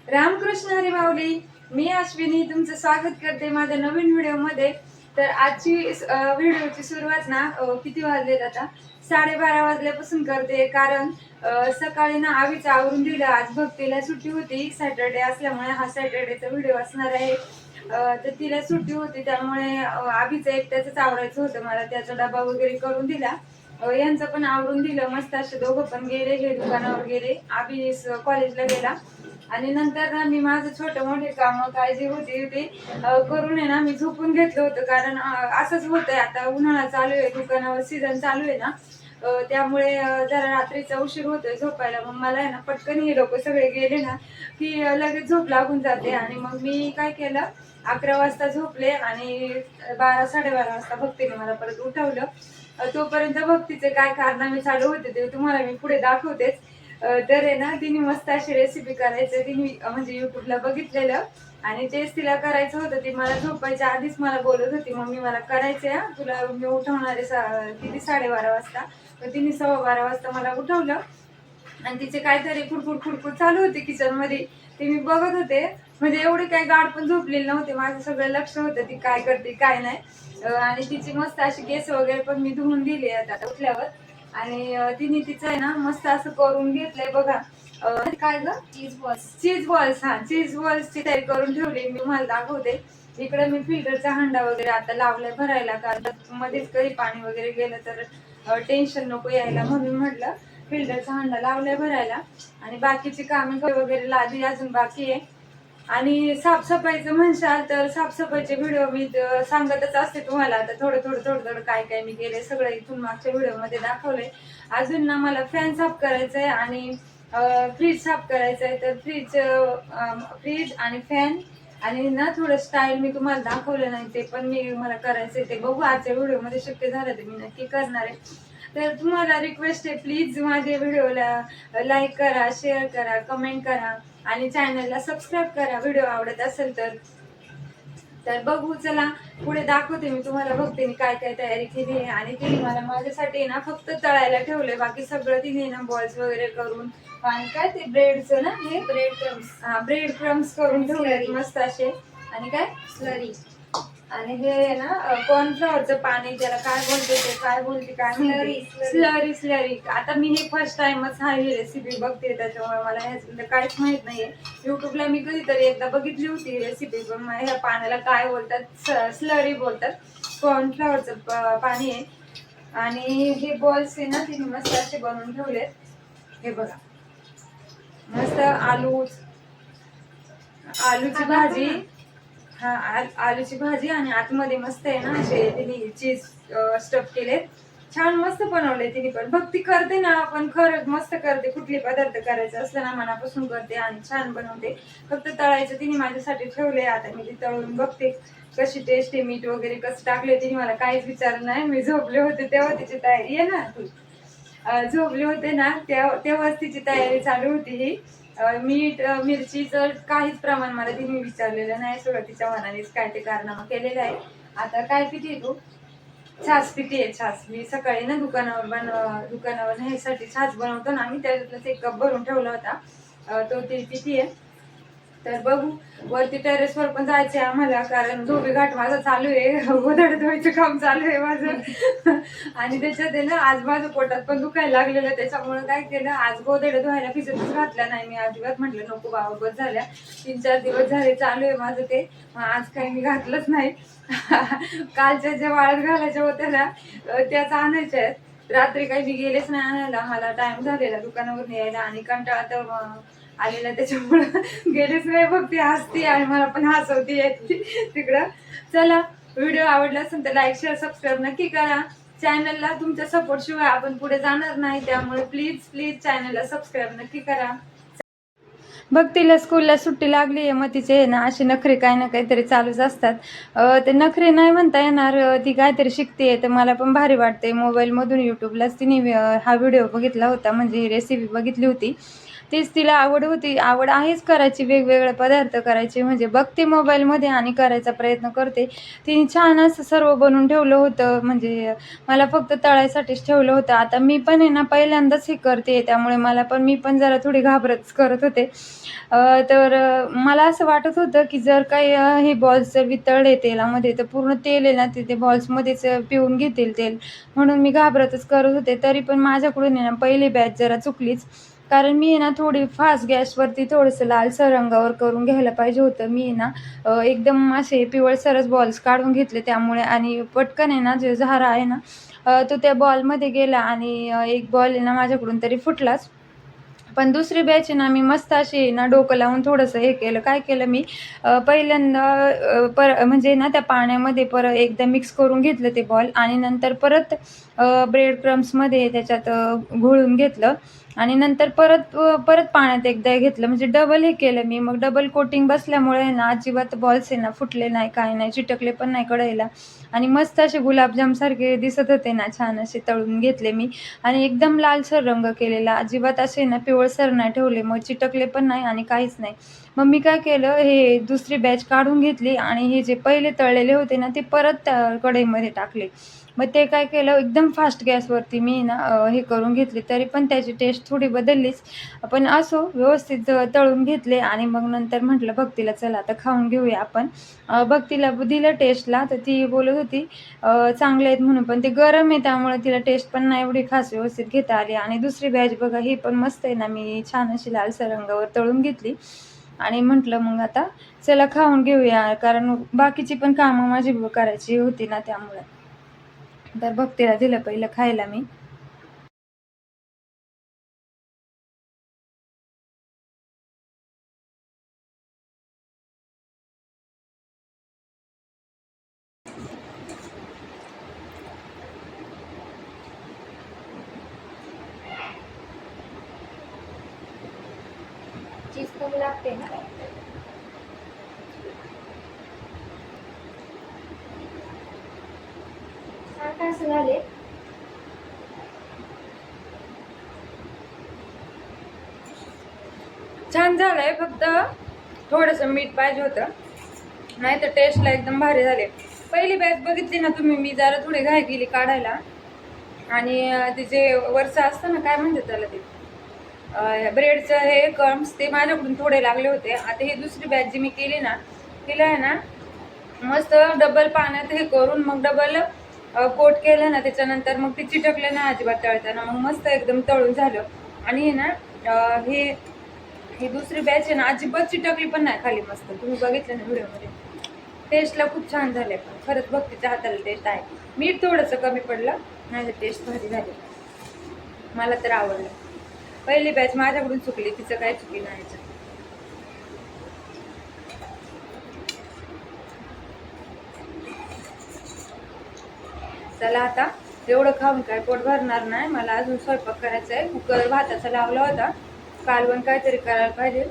रामकृष्ण हरी माऊली. मी अश्विनी तुमचं स्वागत करते माझ्या नवीन व्हिडिओमध्ये. तर आजची व्हिडिओची सुरुवात ना किती वाजलेत आता 12:30 वाजल्यापासून करते. कारण सकाळी ना आवीचं आवरून दिलं. आज भक्तीला सुट्टी होती, सॅटर्डे असल्यामुळे हा सॅटर्डेचा व्हिडिओ असणार आहे. तर तिला सुट्टी होती त्यामुळे आवीचं एकट्याच आवरायचं होतं मला. त्याचा डबा वगैरे करून दिला. यांचं पण आवरून दिलं. मस्त असे दोघं पण गेले, हे दुकानावर गेले, आवी कॉलेजला गेला. आणि नंतर ना मी माझं छोटे मोठे काम काय जे होते ते करून आहे ना मी झोपून घेतलं होतं. कारण असंच होतंय, आता उन्हाळा चालू आहे, दुकानावर सीझन चालू आहे ना, त्यामुळे जरा रात्रीचा उशीर होतोय झोपायला. मग मला आहे ना पटकन हे लोक सगळे गेले ना की लगेच झोप लागून जाते. आणि मग मी काय केलं, 11 वाजता झोपले आणि 12-12:30 वाजता भक्तीने मला परत उठवलं. तोपर्यंत भक्तीचे काय कारनामे चालू होते ते तुम्हाला मी पुढे दाखवतेच. तर आहे ना तिने मस्त अशी रेसिपी करायचं तिने म्हणजे युट्यूबला बघितलेलं आणि तेच तिला करायचं होतं. ती मला झोपायच्या आधीच मला बोलत होती, मम्मी मला करायचंय, तुला मी उठवणारे किती 12:30 वाजता. तर तिने 12:15 वाजता मला उठवलं आणि तिचे काहीतरी खुडखुड चालू होते किचन मध्ये. ते मी बघत होते, म्हणजे एवढे काही गाड पण झोपलेले नव्हते, माझं सगळं लक्ष होतं ती काय करते काय नाही. आणि तिची मस्त अशी केस वगैरे पण मी धुवून दिली आता उठल्यावर. आणि तिने तिचं आहे ना मस्त असं करून घेतलंय बघा. काय ग, चीज बॉल्स. हा, चीज बॉल्सची तयारी करून ठेवली, मी तुम्हाला दाखवते. इकडे मी फिल्टरचा हंडा वगैरे आता लावलाय भरायला, कारण मध्येच कधी पाणी वगैरे गेलं तर टेन्शन नको यायला, म्हणून म्हटलं फिल्टरचा हंडा लावलाय भरायला. आणि बाकीची कामे वगैरे लादी अजून बाकी आहे. आणि साफसफाईचं म्हणशाल तर साफसफाईचे व्हिडिओ मी सांगतच असते तुम्हाला. आता थोडं काय काय मी केले सगळं इथून मागच्या व्हिडिओमध्ये दाखवलंय. अजून ना मला फॅन साफ करायचा आहे आणि फ्रीज साफ करायचं आहे. तर फ्रीज आणि फॅन आणि ना थोडं स्टाईल मी तुम्हाला दाखवलं नाही, ते पण मला करायचंय. ते बघू आजच्या व्हिडिओमध्ये शक्य झालं तर मी नक्की करणार आहे. तर तुम्हाला रिक्वेस्ट आहे, प्लीज माझ्या व्हिडिओला लाईक करा, शेअर करा, कमेंट करा आणि चॅनलला सबस्क्राईब करा व्हिडिओ आवडत असेल तर. तर बघू चला पुढे दाखवते मी तुम्हाला भक्तीने काय काय तयारी केली आहे. आणि तिने मला माझ्यासाठी ना फक्त तळायला ठेवलंय, बाकी सगळं तिने ना बॉल्स वगैरे करून आणि काय ते ब्रेडचं ना, हे ब्रेड क्रम्स, हा ब्रेड क्रम्स करून ठेवले मस्त असे. आणि काय स्लरी, आणि हे ना कॉर्नफ्लॉवरचं पाणी, त्याला काय बोलते ते काय बोलते काय स्लरी. आता मी हे फर्स्ट टाइमच हा ही रेसिपी बघते, त्याच्यामुळे मला ह्याचं काहीच माहित नाहीये. युट्यूबला मी कधीतरी एकदा बघितली होती रेसिपी, पण ह्या पाण्याला काय बोलतात, स्लरी बोलतात. कॉर्नफ्लॉवरचं पाणी आहे. आणि हे बॉल्स आहे ना तिने मस्त असे बनवून ठेवलेत. हे बघा, मस्त आलूची भाजी. हा, आलूची भाजी आणि आतमध्ये मस्त आहे ना असे तिने चीज स्टफ केले, छान मस्त बनवले तिने. पण भक्ती करते ना, पण खरंच मस्त करते. कुठली पदार्थ करायचं असलं ना मनापासून करते आणि छान बनवते. फक्त तळायचं तिने माझ्यासाठी ठेवले, आता मी ती तळून बघते कशी टेस्ट आहे, मीठ वगैरे कसं टाकले. तिने मला काहीच विचारलं नाही, मी झोपले होते तेव्हा तिची तयारी आहे ना, झोपले होते ना तेव्हाच तिची तयारी चालू होती ही. मीठ मिरचीचं काहीच प्रमाण मला तिने विचारलेलं नाही, सगळं तिच्या मनानेच काय ते कारनामा केलेलं आहे. आता काय पिती तू? छास पिती आहे, छास. मी सकाळी ना दुकानावर न्यायसाठी छास बनवतो ना आम्ही, त्याच्यातलाच 1 कप भरून ठेवला होता, तो ती पिती आहे. तर बघू, वरती टेरेसवर पण जायचंय आम्हाला, कारण धोबी घाट माझा चालू आहे, गोधड धुवायचं काम चालू आहे माझं. आणि त्याच्यात आहे ना आज माझं पोटात पण दुखायला लागलेलं, त्याच्यामुळे काय केलं, आज गोधड धुवायला भिजतच घातल्या नाही मी अजिबात. म्हटलं नको बाबा, बस झाल्या, 3-4 दिवस झाले चालू आहे माझं ते, आज काही मी घातलंच नाही. कालच्या ज्या वाळत घालायच्या होत्या ना त्याच आणायच्या आहेत. रात्री काही मी गेलेच नाही आणायला, मला टाइम झालेला दुकानावर यायला आणि कंटाळा तर आलेला, त्याच्यामुळं गेलेच नाही. भक्ती हसती आणि मला पण हसवती येते तिकडं. चला, व्हिडिओ आवडला असेल तर लाईक शेअर सबस्क्राईब नक्की करा. चॅनलला तुमच्या सपोर्ट शिवाय आपण पुढे जाणार नाही, त्यामुळे प्लीज चॅनलला सबस्क्राईब नक्की करा. भक्तीला स्कूलला सुट्टी लागली आहे, मग तिचे ना असे नखरे काही ना काहीतरी चालूच असतात. ते नखरे नाही म्हणता येणार, ती काहीतरी शिकते. तर मला पण भारी वाटते. मोबाईलमधून युट्यूबलाच तिने हा व्हिडिओ बघितला होता, म्हणजे ही रेसिपी बघितली होती. तीच तिला आवड होती, आवड आहेच करायची, वेगवेगळे पदार्थ करायचे, म्हणजे बघते मोबाईलमध्ये आणि करायचा प्रयत्न करते. तिने छान असं सर्व बनवून ठेवलं होतं, म्हणजे मला फक्त तळायसाठीच ठेवलं होतं. आता मी पण आहे ना पहिल्यांदाच हे करते, त्यामुळे मी पण जरा थोडी घाबरत करत होते. तर मला असं वाटत होतं की जर काही हे बॉल्स जर वितळले तेलामध्ये तर पूर्ण तेल आहे ना ते बॉल्समध्येच पिऊन घेतील तेल, म्हणून मी घाबरतच करत होते. तरी पण माझ्याकडून आहे ना पहिली बॅच जरा चुकलीच, कारण मी आहे ना थोडी फास्ट गॅसवरती थोडंसं लालसर रंगावर करून घ्यायला पाहिजे होतं. मी आहे ना एकदम असे पिवळसरच बॉल्स काढून घेतले त्यामुळे, आणि पटकन आहे ना जो झारा आहे ना तो त्या बॉलमध्ये गेला, आणि एक बॉल आहे ना माझ्याकडून तरी फुटलाच. पण दुसरी बॅच आहे ना मी मस्त अशी ना डोकं लावून थोडंसं हे केलं. काय केलं मी पहिल्यांदा म्हणजे ना त्या पाण्यामध्ये एकदा मिक्स करून घेतलं ते बॉल, आणि नंतर परत ब्रेड क्रम्समध्ये त्याच्यात घोळून घेतलं, आणि नंतर परत पाण्यात एकदा घेतलं, म्हणजे डबल हे केलं मी. मग डबल कोटिंग बसल्यामुळे ना अजिबात बॉल्स आहे ना फुटले नाही, काय नाही, चिटकले पण नाही कढईला, आणि मस्त असे गुलाबजाम सारखे दिसत होते ना, छान असे तळून घेतले मी, आणि एकदम लालसर रंग केलेला, अजिबात असे ना पिवळसर नाही ठेवले, मग चिटकले पण नाही आणि काहीच नाही. मग मी काय केलं, हे दुसरी बॅच काढून घेतली आणि हे जे पहिले तळलेले होते ना ते परत त्या कढईमध्ये टाकले. मग ते काय केलं, एकदम फास्ट गॅसवरती मी ना हे करून घेतले, तरी पण त्याची टेस्ट थोडी बदललीच, पण असो व्यवस्थित तळून घेतले. आणि मग नंतर म्हटलं भक्तीला चला आता खाऊन घेऊया आपण. भक्तीला दिलं टेस्टला, तर ती बोलत होती चांगले आहेत म्हणून, पण ते गरम आहे त्यामुळे तिला टेस्ट पण नाही एवढी खास व्यवस्थित घेता आली. आणि दुसरी बॅच बघा ही पण मस्त आहे ना, मी छान अशी लालसर रंगावर तळून घेतली, आणि म्हटलं मग आता चला खाऊन घेऊया, कारण बाकीची पण कामं माझी करायची होती ना त्यामुळे. तर भक्तीला दिलं पहिलं खायला मी. चीज कमी लागते ना, सारखं असं झाले. छान झालंय, फक्त थोडंसं मीठ पाहिजे होतं, नाही तर टेस्टला एकदम भारी झाले. पहिली बॅच बघितली ना तुम्ही, मी जरा थोडी घाई केली काढायला, आणि ते जे वरचं असतं ना काय म्हणतात त्याला, ते ब्रेडचं हे क्रम्स ते माझ्याकडून थोडे लागले होते. आता ही दुसरी बॅच जी मी केली ना तिला आहे ना मस्त डबल पाण्यात हे करून मग डबल कोट केलं ना, त्याच्यानंतर मग ते चिटकले ना अजिबात तळताना, मग मस्त एकदम तळून झालं. आणि हे ना हे ही दुसरी बॅच आहे ना अजिबात चिटकली पण नाही खाली, मस्त तुम्ही बघितलं ना व्हिडिओमध्ये. टेस्टला खूप छान झाले, पण खरंच भक्तीच्या हाताला टेस्ट आहे. मीठ थोडंसं कमी पडलं, नाही तर टेस्ट भारी झाली, मला तर आवडलं. पहिली बॅच माझ्याकडून चुकली, तिचं काय चुकी नाही. चला आता एवढं खाऊन काय पोट भरणार नाही, मला अजून स्वयंपाक करायचा आहे. कुकर भाताचा लावला होता, कालवण काहीतरी करायला पाहिजे.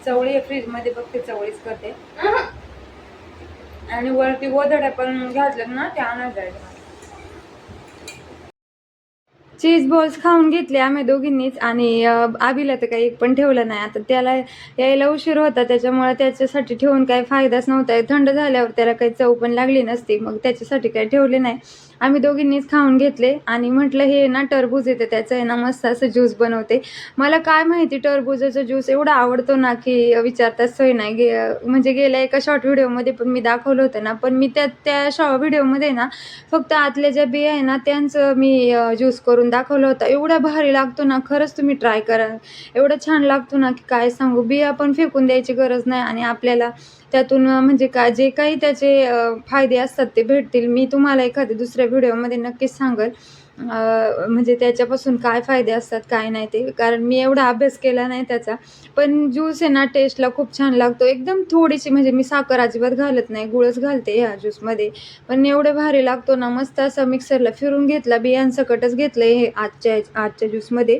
चवळी आहे फ्रीजमध्ये, बघते चवळीच करते. आणि वरती गोधड्या पण घातल्यात ना, ते आणायला जायचं. चीज बॉल्स खाऊन घेतले आम्ही दोघींनीच, आणि आबीला तर काही एक पण ठेवलं नाही. आता त्याला यायला उशीर होता, त्याच्यामुळे त्याच्यासाठी ठेवून काही फायदाच नव्हता. थंड झाल्यावर त्याला काही चव पण लागली नसती, मग त्याच्यासाठी काही ठेवले नाही. आम्ही दोघींनीच खाऊन घेतले, आणि म्हटलं हे ना टरबूज येतं त्याचं आहे ना मस्त असं ज्यूस बनवते. मला काय माहिती टरबूजाचा ज्यूस एवढा आवडतो ना की विचारताच सोय नाही. म्हणजे गेल्या एका शॉर्ट व्हिडिओमध्ये पण मी दाखवलं होतं ना, पण मी त्या व्हिडिओमध्ये ना फक्त आतल्या ज्या बिया आहे ना त्यांचं मी ज्यूस करून दाखवलं होतं. एवढा भारी लागतो ना, खरंच तुम्ही ट्राय करा. एवढं छान लागतो ना की काय सांगू. बिया पण फेकून द्यायची गरज नाही, आणि आपल्याला त्यातून म्हणजे जे काही त्याचे फायदे असतात ते भेटतील. मी तुम्हाला एखाद्या दुसऱ्या व्हिडिओमध्ये नक्कीच सांगेल म्हणजे त्याच्यापासून काय फायदे असतात काय नाही ते, कारण मी एवढा अभ्यास केला नाही त्याचा. पण ज्यूस आहे ना टेस्टला खूप छान लागतो. एकदम थोडीशी, म्हणजे मी साखर अजिबात घालत नाही, गुळच घालते ह्या ज्यूसमध्ये, पण एवढे भारी लागतो ना. मस्त असं मिक्सरला फिरून घेतला, बियांसकटच घेतलं हे आजच्या ज्यूसमध्ये.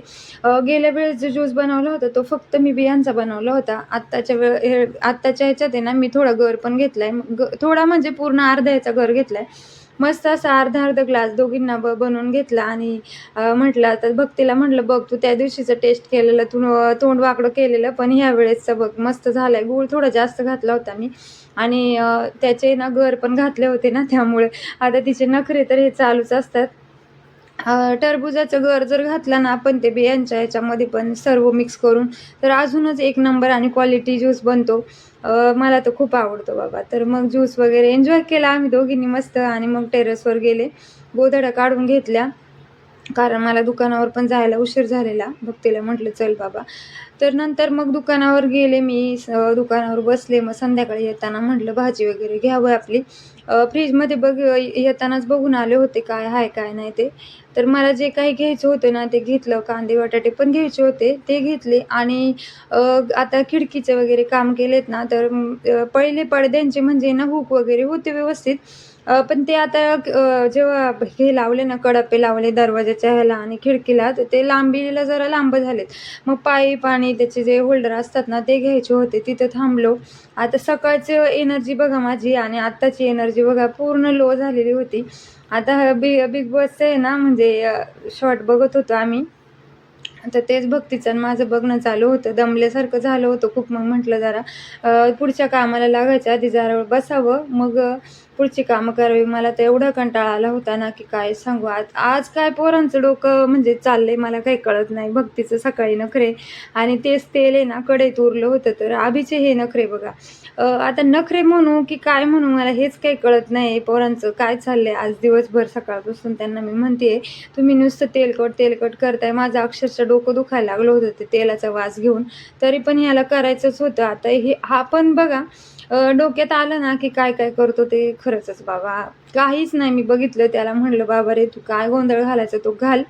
गेल्या वेळेस जो ज्यूस बनवला होता तो फक्त मी बियांचा बनवला होता. आत्ताच्या ह्याच्यात आहे ना मी थोडा गर पण घेतलाय, थोडा म्हणजे पूर्ण अर्धा ह्याचा गर घेतलाय, मस्त असा अर्धा अर्धा ग्लास दोघींना बनवून घेतला आणि म्हटलं आता भक्तीला म्हटलं बघ तू त्या दिवशीचं टेस्ट केलेलं तू तोंड वाकडं केलेलं पण ह्या वेळेसचं बघ मस्त झालंय. गूळ थोडा जास्त घातला होता मी आणि त्याचे ना गर पण घातले होते ना, त्यामुळे आता तिचे नखरे तर हे चालूच असतात. टरबुजाचं गर जर घातला ना आपण ते बियांच्या याच्यामध्ये पण सर्व मिक्स करून, तर अजूनच एक नंबर आणि क्वालिटी ज्यूस बनतो. मला तर खूप आवडतो बाबा. तर मग ज्यूस वगैरे एन्जॉय केला आम्ही दोघींनी मस्त आणि मग टेरेसवर गेले. गोधड्या काढून घेतल्या. कारण मला दुकानावर पण जायला उशीर झालेला. भक्तीला म्हटलं चल बाबा. तर नंतर मग दुकानावर गेले मी. दुकानावर बसले. मग संध्याकाळी येताना म्हटलं भाजी वगैरे घ्यावं आपली. फ्रीजमध्ये येतानाच बघून आले होते काय आहे काय नाही ते. तर मला जे काही घ्यायचं होतं ना ते घेतलं. कांदे बटाटे पण घ्यायचे होते ते घेतले आणि आता खिडकीचे वगैरे काम केलेत ना, तर पहिले पडद्यांचे म्हणजे ना हुक वगैरे होते व्यवस्थित. पण ते आता जेव्हा हे लावले ना कडापे लावले दरवाजाच्या ह्याला आणि खिडकीला, तर ते लांबीला जरा लांब झालेत. मग पाईप आणि त्याचे जे होल्डर असतात ना ते घ्यायचे होते. तिथं थांबलो. आता सकाळची एनर्जी बघा माझी आणि आत्ताची एनर्जी बघा पूर्ण लो झालेली होती. आता बिग बॉसचं आहे ना म्हणजे शॉर्ट बघत होतो आम्ही. तर तेच भक्तीचं आणि माझं बघणं चालू होतं. दमल्यासारखं झालं होतं खूप. मग म्हटलं जरा पुढच्या कामाला लागायच्या आधी जरा बसावं, मग पुढची कामं करावी. मला तर एवढा कंटाळा आला होता ना की काय सांगू. आज आज काय पोरांचं डोकं म्हणजे चाललंय मला काही कळत नाही. भक्तीचं सकाळी नखरे आणि तेच तेल आहे ना कढईत उरलं होतं, तर अभिचे हे नखरे बघा. आता नखरे म्हणू की काय म्हणू मला हेच काही कळत नाही. पोरांचं काय चाललंय आज दिवसभर सकाळपासून त्यांना मी म्हणते तुम्ही नुसतं तेलकट तेलकट करताय. माझं अक्षरशः डोकं दुखायला लागलं होतं ते तेलाचा वास घेऊन. तरी पण ह्याला करायचंच होतं. आता हा पण बघा डोक्यात आलं ना की काय काय करतो ते खरंच बाबा काहीच नाही. मी बघितलं त्याला म्हणलं बाबा रे तू काय गोंधळ घालायचा तो घाल.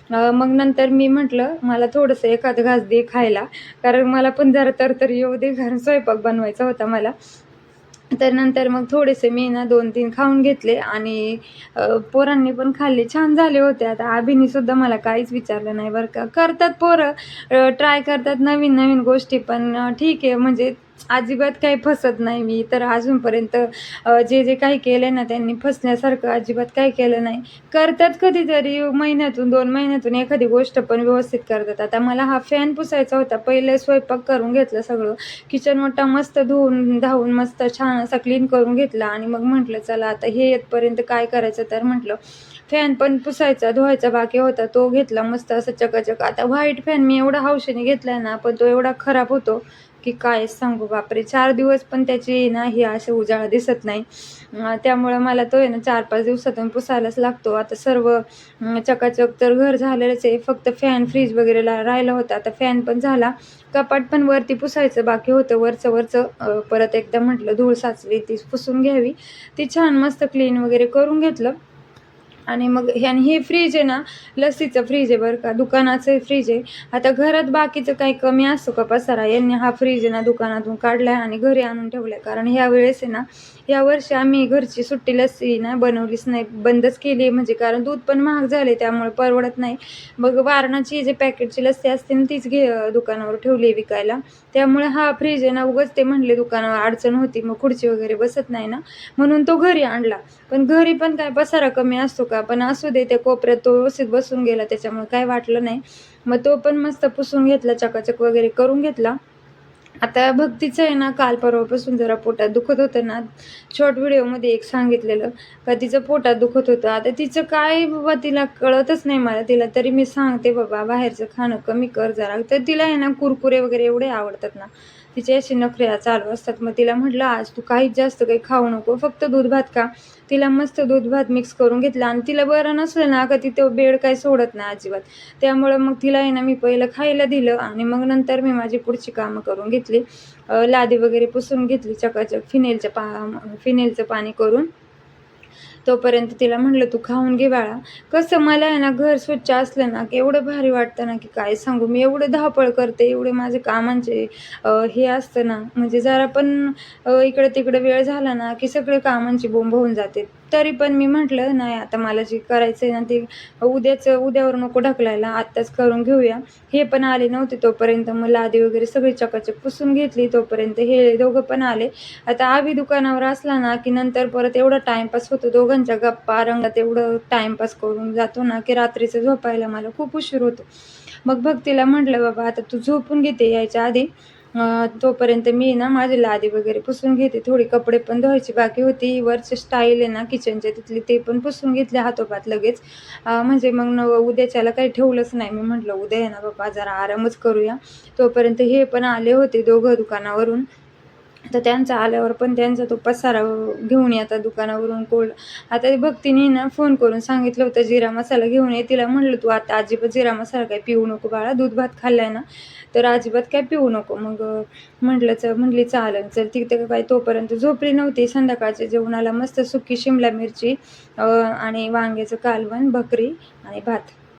मग नंतर मी म्हटलं मला थोडंसं एखादं घास दे खायला, कारण मला पण जरा तरतरी येऊ दे, कारण स्वयंपाक बनवायचा होता मला. तर नंतर मग थोडेसे मी ना 2-3 खाऊन घेतले आणि पोरांनी पण खाल्ले. छान झाले होते. आता अभिनी सुद्धा मला काहीच विचारलं नाही बरं का. करतात पोरं, ट्राय करतात नवीन-नवीन गोष्टी, पण ठीक आहे म्हणजे अजिबात काही फसत नाही मी. तर अजूनपर्यंत जे काही केलं ना त्यांनी फसण्यासारखं अजिबात काही केलं नाही. करतात कधीतरी महिन्यातून 2 महिन्यातून एखादी गोष्ट पण व्यवस्थित करतात. आता मला हा फॅन पुसायचा होता. पहिले स्वयंपाक करून घेतलं सगळं. किचन ओटा मस्त धुवून धावून मस्त छान असा क्लीन करून घेतला आणि मग म्हटलं चला आता हे येतपर्यंत काय करायचं, तर म्हटलं फॅन पण पुसायचा धुवायचा बाकी होता तो घेतला मस्त असं चकाचक. आता व्हाईट फॅन मी एवढा हौशेने घेतलाय ना, पण तो एवढा खराब होतो की काय सांगू बापरे. 4 दिवस पण त्याची ना हे असं उजाळा दिसत नाही. त्यामुळं मला तो आहे ना 4-5 दिवसातून पुसायलाच लागतो. आता सर्व चकाचक तर घर झालेलंच आहे. फक्त फॅन फ्रीज वगैरे राहिलं होतं. आता फॅन पण झाला. कपाट पण वरती पुसायचं बाकी होतं. वरचं परत एकदा म्हटलं धूळ साचली ती पुसून घ्यावी. ती छान मस्त क्लीन वगैरे करून घेतलं. आणि मग हे फ्रीज आहे ना लस्सीचं फ्रीज आहे बरं का, दुकानाचं फ्रीज आहे. आता घरात बाकीचं काही कमी असतो का पसारा, यांनी हा फ्रीज आहे ना दुकानातून काढलाय आणि घरी आणून ठेवलाय. कारण ह्या वेळेस आहे ना या वर्षी आम्ही घरची सुट्टी लस्सी ना बनवलीच नाही, बंदच केली. म्हणजे कारण दूध पण महाग झाले त्यामुळे परवडत नाही. मग वारणाची जे पॅकेटची लस्सी असते ना तीच दुकानावर ठेवली विकायला. त्यामुळे हा फ्रीज आहे ना उगाच ते म्हणले दुकानावर अडचण होती मग खुर्ची वगैरे बसत नाही ना, म्हणून तो घरी आणला. पण घरी पण काय पसारा कमी असतो का, पण असू दे त्या कोपऱ्यात तो व्यवस्थित बसून गेला त्याच्यामुळे काय वाटलं नाही. मग तो पण मस्त पुसून घेतला चकाचक वगैरे करून घेतला. आता भक्तीचं आहे ना काल परवापासून जरा पोटात दुखत होतं ना, शॉर्ट व्हिडिओमध्ये एक सांगितलेलं का तिचं पोटात दुखत होतं. आता तिचं काय बाबा तिला कळतच नाही मला. तिला तरी मी सांगते बाबा बाहेरचं खाणं कमी कर जरा. तर तिला आहे ना कुरकुरे वगैरे एवढे आवडतात ना, तिचे असे नखरे चालू असतात. मग तिला म्हटलं आज तू काहीच जास्त काही खाऊ नको, फक्त दूध भात खा. तिला मस्त दूध भात मिक्स करून घेतला आणि तिला बरं नसलं ना का तिथं बेड काही सोडत नाही अजिबात. त्यामुळं मग तिला आहे ना मी पहिलं खायला दिलं आणि मग नंतर मी माझी पुढची कामं करून घेतली. लादी वगैरे पुसून घेतली चकाचक फिनेलचं पाणी करून. तोपर्यंत तिला म्हटलं तू खाऊन घे बाळा. कसं मला आहे ना घर स्वच्छ असलं ना की एवढं भारी वाटतं ना की काय सांगू. मी एवढं धावपळ करते, एवढे माझे कामांचे हे असतं ना म्हणजे जरा पण इकडं तिकडं वेळ झाला ना की सगळे कामांची बोंब होऊन जाते. तरी पण मी म्हटलं नाही, आता मला जे करायचं आहे ना ते उद्यावर नको ढकलायला, आत्ताच करून घेऊया. हे पण आले नव्हते तोपर्यंत मग लादी वगैरे सगळी चकाचक पुसून घेतली. तोपर्यंत हे दोघं पण आले. आता आवी दुकानावर असला ना की नंतर परत एवढा टाइमपास होतो, दोघांच्या गप्पा रंगात एवढं टाइमपास करून जातो ना की रात्रीचं झोपायला मला खूप उशीर होतो. मग भक्तीला म्हटलं, बाबा आता तू झोपून घेते यायच्या आधी, तोपर्यंत मी ना माझी लादी वगैरे पुसून घेते. थोडी कपडे पण धुवायची बाकी होती. वरची स्टाईल आहे ना किचनच्या तिथली ते पण पुसून घेतले हातोपात लगेच. म्हणजे मग उद्याच्याला काही ठेवलंच नाही. मी म्हटलं उद्या आहे ना बाबा जरा आरामच करूया. तोपर्यंत हे पण आले होते दोघं दुकानावरून. तर त्यांचा आल्यावर पण त्यांचा तो पसारा घेऊन येतात दुकानावरून कोल्ड. आता भक्तीने ना फोन करून सांगितलं होतं जिरा मसाला घेऊन ये. तिला म्हणलं तू आता अजिबात जिरा मसाला काही पिऊ नको बाळा, दूध भात खाल्लाय ना तर अजिबात काय पिऊ नको. मग म्हणली चालेल चल. तिथे काय तोपर्यंत झोपली नव्हती. संध्याकाळच्या जेवणाला मस्त सुकी शिमला मिरची आणि वांग्याचं कालवण, भाकरी आणि भात.